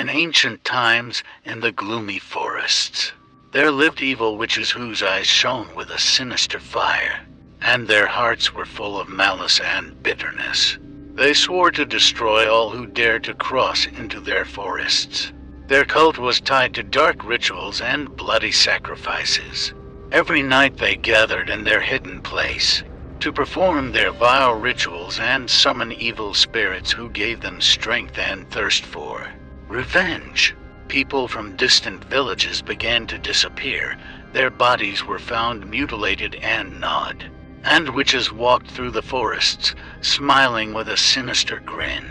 In ancient times, in the gloomy forests, there lived evil witches whose eyes shone with a sinister fire, and their hearts were full of malice and bitterness. They swore to destroy all who dared to cross into their forests. Their cult was tied to dark rituals and bloody sacrifices. Every night they gathered in their hidden place to perform their vile rituals and summon evil spirits who gave them strength and thirst for revenge. People from distant villages began to disappear. Their bodies were found mutilated and gnawed, and witches walked through the forests, smiling with a sinister grin.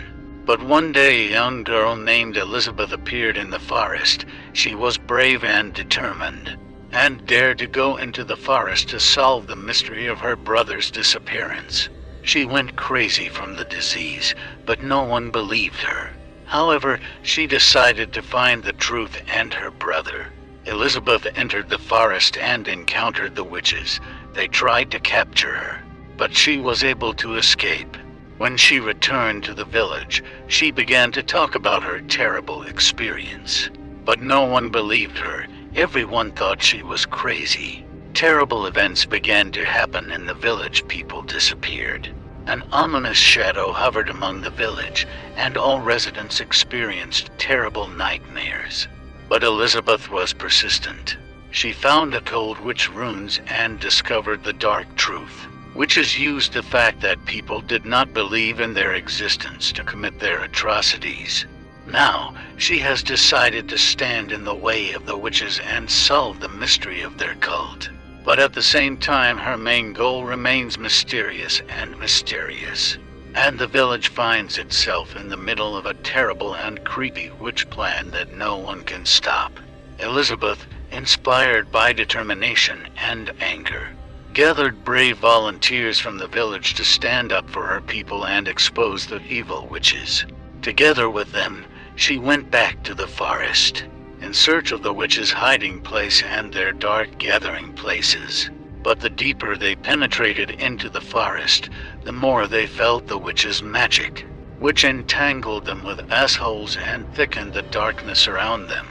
But one day a young girl named Elizabeth appeared in the forest. She was brave and determined, and dared to go into the forest to solve the mystery of her brother's disappearance. She went crazy from the disease, but no one believed her. However, she decided to find the truth and her brother. Elizabeth entered the forest and encountered the witches. They tried to capture her, but she was able to escape. When she returned to the village, she began to talk about her terrible experience. But no one believed her. Everyone thought she was crazy. Terrible events began to happen in the village. People disappeared. An ominous shadow hovered among the village, and all residents experienced terrible nightmares. But Elizabeth was persistent. She found the cold witch runes and discovered the dark truth. Witches used the fact that people did not believe in their existence to commit their atrocities. Now, she has decided to stand in the way of the witches and solve the mystery of their cult. But at the same time, her main goal remains mysterious, and the village finds itself in the middle of a terrible and creepy witch plan that no one can stop. Elizabeth, inspired by determination and anger, gathered brave volunteers from the village to stand up for her people and expose the evil witches. Together with them, she went back to the forest, in search of the witches' hiding place and their dark gathering places. But the deeper they penetrated into the forest, the more they felt the witches' magic, which entangled them with assholes and thickened the darkness around them.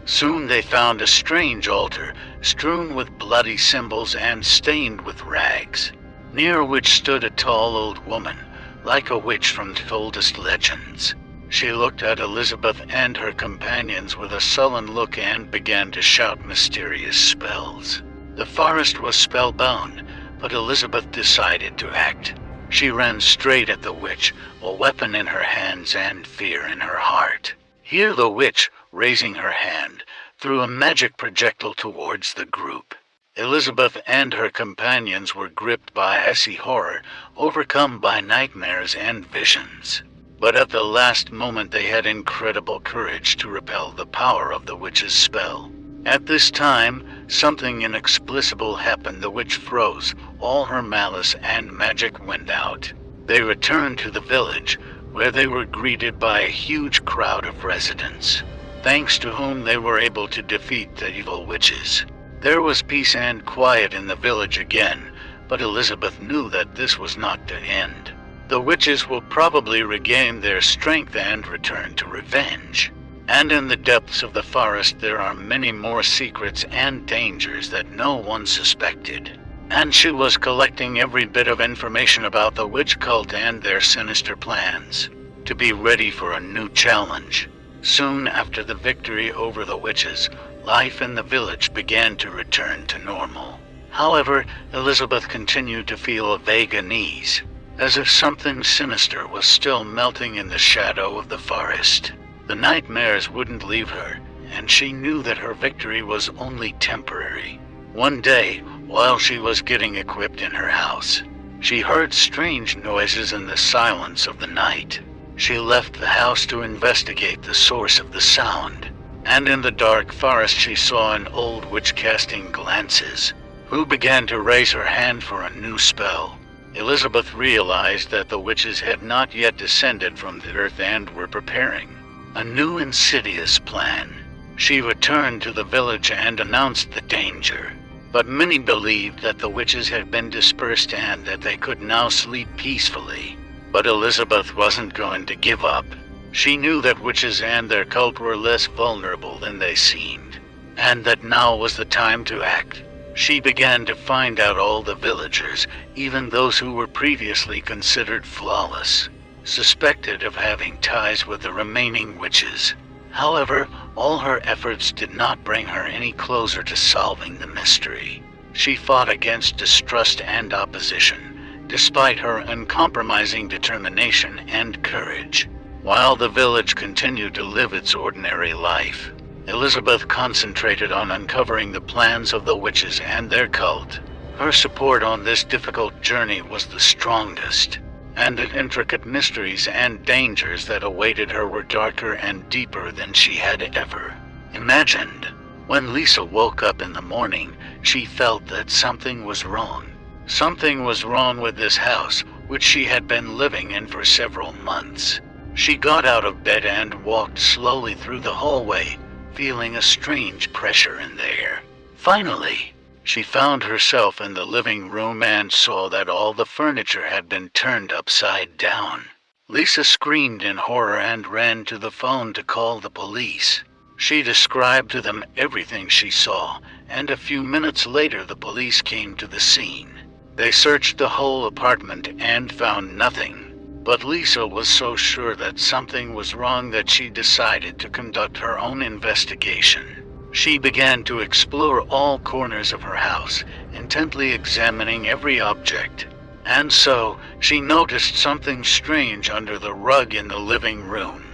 Soon they found a strange altar, strewn with bloody symbols and stained with rags, near which stood a tall old woman, like a witch from the oldest legends. She looked at Elizabeth and her companions with a sullen look and began to shout mysterious spells. The forest was spellbound, but Elizabeth decided to act. She ran straight at the witch, a weapon in her hands and fear in her heart. Here the witch, raising her hand, threw a magic projectile towards the group. Elizabeth and her companions were gripped by icy horror, overcome by nightmares and visions. But at the last moment they had incredible courage to repel the power of the witch's spell. At this time, something inexplicable happened. The witch froze. All her malice and magic went out. They returned to the village, where they were greeted by a huge crowd of residents, thanks to whom they were able to defeat the evil witches. There was peace and quiet in the village again, but Elizabeth knew that this was not the end. The witches will probably regain their strength and return to revenge. And in the depths of the forest there are many more secrets and dangers that no one suspected. And she was collecting every bit of information about the witch cult and their sinister plans, to be ready for a new challenge. Soon after the victory over the witches, life in the village began to return to normal. However, Elizabeth continued to feel a vague unease, as if something sinister was still melting in the shadow of the forest. The nightmares wouldn't leave her, and she knew that her victory was only temporary. One day, while she was getting equipped in her house, she heard strange noises in the silence of the night. She left the house to investigate the source of the sound, and in the dark forest she saw an old witch casting glances, who began to raise her hand for a new spell. Elizabeth realized that the witches had not yet descended from the earth and were preparing a new insidious plan. She returned to the village and announced the danger, but many believed that the witches had been dispersed and that they could now sleep peacefully. But Elizabeth wasn't going to give up. She knew that witches and their cult were less vulnerable than they seemed, and that now was the time to act. She began to find out all the villagers, even those who were previously considered flawless, suspected of having ties with the remaining witches. However, all her efforts did not bring her any closer to solving the mystery. She fought against distrust and opposition, despite her uncompromising determination and courage. While the village continued to live its ordinary life, Elizabeth concentrated on uncovering the plans of the witches and their cult. Her support on this difficult journey was the strongest, and the intricate mysteries and dangers that awaited her were darker and deeper than she had ever imagined. When Lisa woke up in the morning, she felt that something was wrong. Something was wrong with this house, which she had been living in for several months. She got out of bed and walked slowly through the hallway, feeling a strange pressure in the air. Finally, she found herself in the living room and saw that all the furniture had been turned upside down. Lisa screamed in horror and ran to the phone to call the police. She described to them everything she saw, and a few minutes later the police came to the scene. They searched the whole apartment and found nothing. But Lisa was so sure that something was wrong that she decided to conduct her own investigation. She began to explore all corners of her house, intently examining every object. And so, she noticed something strange under the rug in the living room.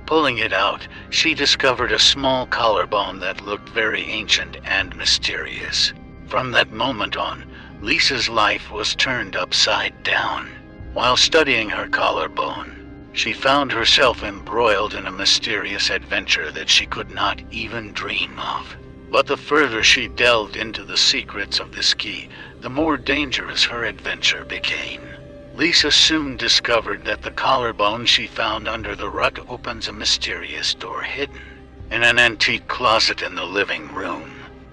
Pulling it out, she discovered a small collarbone that looked very ancient and mysterious. From that moment on, Lisa's life was turned upside down. While studying her collarbone, she found herself embroiled in a mysterious adventure that she could not even dream of. But the further she delved into the secrets of this key, the more dangerous her adventure became. Lisa soon discovered that the collarbone she found under the rug opens a mysterious door hidden in an antique closet in the living room.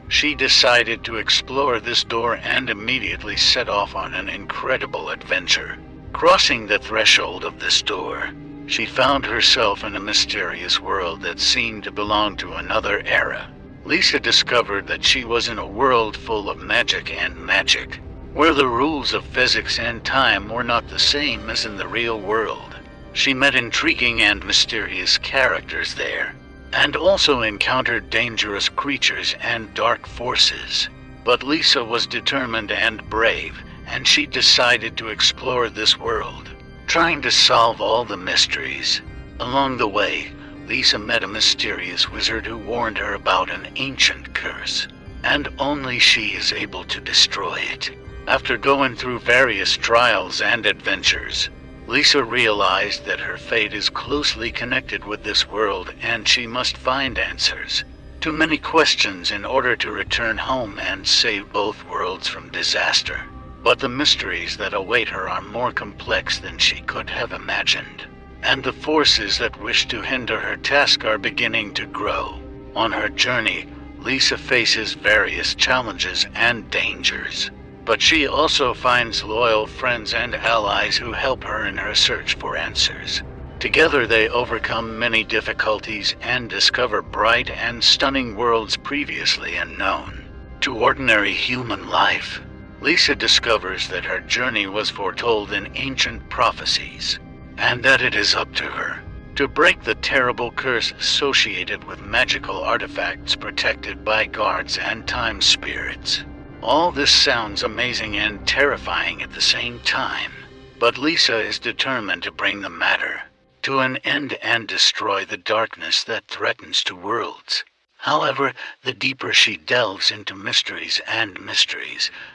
She decided to explore this door and immediately set off on an incredible adventure. Crossing the threshold of this door, she found herself in a mysterious world that seemed to belong to another era. Lisa discovered that she was in a world full of magic, where the rules of physics and time were not the same as in the real world. She met intriguing and mysterious characters there, and also encountered dangerous creatures and dark forces. But Lisa was determined and brave, and she decided to explore this world, trying to solve all the mysteries. Along the way, Lisa met a mysterious wizard who warned her about an ancient curse, and only she is able to destroy it. After going through various trials and adventures, Lisa realized that her fate is closely connected with this world and she must find answers to many questions in order to return home and save both worlds from disaster. But the mysteries that await her are more complex than she could have imagined, and the forces that wish to hinder her task are beginning to grow. On her journey, Lisa faces various challenges and dangers, but she also finds loyal friends and allies who help her in her search for answers. Together they overcome many difficulties and discover bright and stunning worlds previously unknown to ordinary human life. Lisa discovers that her journey was foretold in ancient prophecies, and that it is up to her to break the terrible curse associated with magical artifacts protected by guards and time spirits. All this sounds amazing and terrifying at the same time, but Lisa is determined to bring the matter to an end and destroy the darkness that threatens two worlds. However, the deeper she delves into mysteries,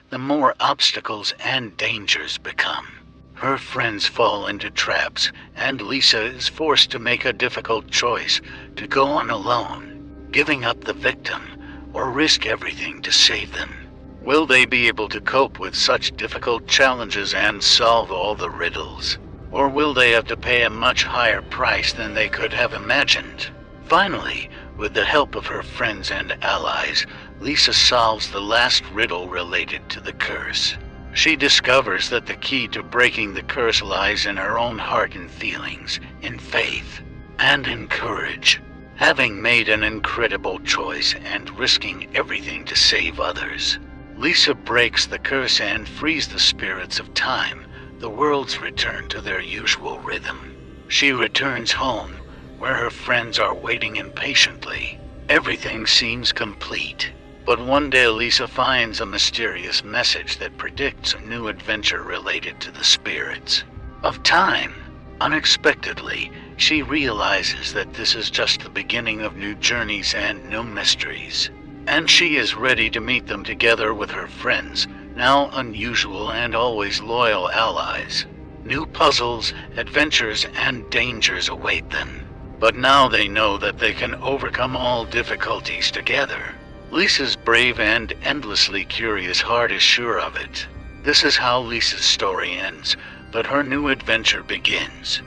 the more obstacles and dangers become. Her friends fall into traps, and Lisa is forced to make a difficult choice to go on alone, giving up the victim, or risk everything to save them. Will they be able to cope with such difficult challenges and solve all the riddles? Or will they have to pay a much higher price than they could have imagined? Finally, with the help of her friends and allies, Lisa solves the last riddle related to the curse. She discovers that the key to breaking the curse lies in her own heart and feelings, in faith. and in courage, having made an incredible choice and risking everything to save others. Lisa breaks the curse and frees the spirits of time. The worlds return to their usual rhythm. She returns home, where her friends are waiting impatiently. Everything seems complete. But one day Lisa finds a mysterious message that predicts a new adventure related to the spirits of time. Unexpectedly, she realizes that this is just the beginning of new journeys and new mysteries. And she is ready to meet them together with her friends, now unusual and always loyal allies. New puzzles, adventures, and dangers await them. But now they know that they can overcome all difficulties together. Lisa's brave and endlessly curious heart is sure of it. This is how Lisa's story ends, but her new adventure begins.